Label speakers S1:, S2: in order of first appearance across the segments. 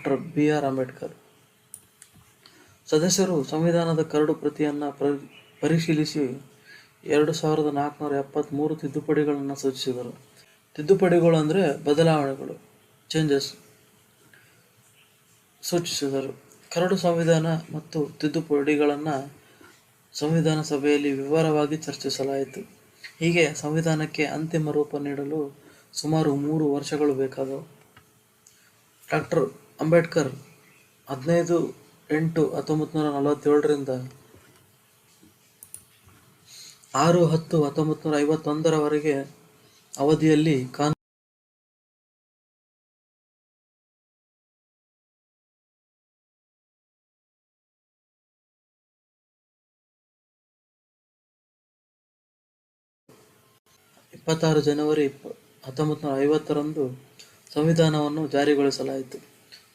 S1: Doctor BR Ambedkar. ಸದಸ್ಯರು ಸಂವಿಧಾನದ curd ಪ್ರತಿಯನ್ನು ಪರಿಶೀಲಿಸಿ 2473 ತಿದ್ದುಪಡಿಗಳನ್ನು ಸೂಚಿಸಿದರು. ತಿದ್ದುಪಡಿಗಳು ಅಂದರೆ ಬದಲಾವಣೆಗಳು, ಚೇಂಜಸ್ ಸೂಚಿಸಿದರು. ಕರಡು ಸಂವಿಧಾನ ಮತ್ತು ತಿದ್ದುಪಡಿಗಳನ್ನು ಸಂವಿಧಾನ ಸಭೆಯಲ್ಲಿ ವಿವರವಾಗಿ ಚರ್ಚಿಸಲಾಯಿತು. ಹೀಗೆ ಸಂವಿಧಾನಕ್ಕೆ ಅಂತಿಮ ರೂಪ ನೀಡಲು ಸುಮಾರು 3 ವರ್ಷಗಳು ಬೇಕಾದವು. ಡಾಕ್ಟರ್ ಅಂಬೇಡ್ಕರ್ 15/8/1947 6/10/1951 ಅವಧಿಯಲ್ಲಿ ಜನವರಿ 1950 ಸಂವಿಧಾನವನ್ನು ಜಾರಿಗೊಳಿಸಲಾಯಿತು.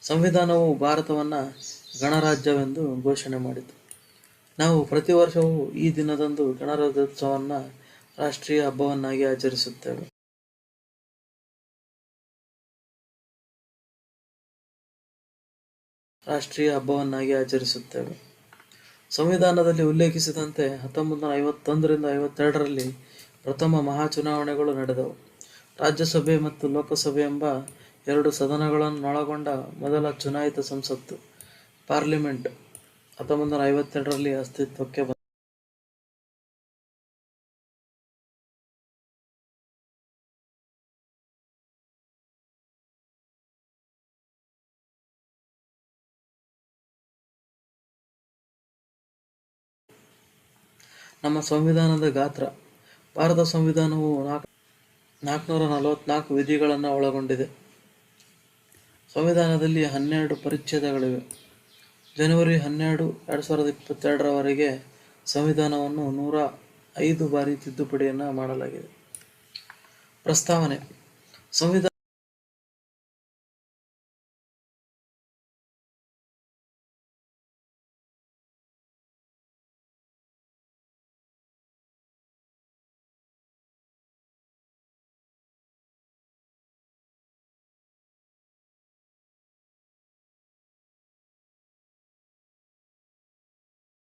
S1: ಸಂವಿಧಾನವು ಭಾರತವನ್ನು ಗಣರಾಜ್ಯವೆಂದು ಘೋಷಣೆ ಮಾಡಿತು. ನಾವು ಪ್ರತಿ ವರ್ಷವೂ ಈ ದಿನದಂದು ಗಣರಾಜ್ಯೋತ್ಸವವನ್ನು ರಾಷ್ಟ್ರೀಯ ಹಬ್ಬವನ್ನಾಗಿ ಆಚರಿಸುತ್ತೇವೆ. ಸಂವಿಧಾನದಲ್ಲಿ ಉಲ್ಲೇಖಿಸಿದಂತೆ 1951-52 ಪ್ರಥಮ ಮಹಾಚುನಾವಣೆಗಳು ನಡೆದವು. ರಾಜ್ಯಸಭೆ ಮತ್ತು ಲೋಕಸಭೆ ಎಂಬ 2 ಸದನಗಳನ್ನೊಳಗೊಂಡ ಮೊದಲ ಚುನಾಯಿತ ಸಂಸತ್ತು, ಪಾರ್ಲಿಮೆಂಟ್ 1952 ಅಸ್ತಿತ್ವಕ್ಕೆ ಬಂತು. ನಮ್ಮ ಸಂವಿಧಾನದ ಗಾತ್ರ. ಭಾರತ ಸಂವಿಧಾನವು 444 ವಿಧಿಗಳನ್ನು ಒಳಗೊಂಡಿದೆ. ಸಂವಿಧಾನದಲ್ಲಿ 12 ಪರಿಚ್ಛೇದಗಳಿವೆ. ಜನವರಿ 12, 2022 ಸಂವಿಧಾನವನ್ನು 105 ಬಾರಿ ತಿದ್ದುಪಡಿಯನ್ನು ಮಾಡಲಾಗಿದೆ. ಪ್ರಸ್ತಾವನೆ: ಸಂವಿಧಾನ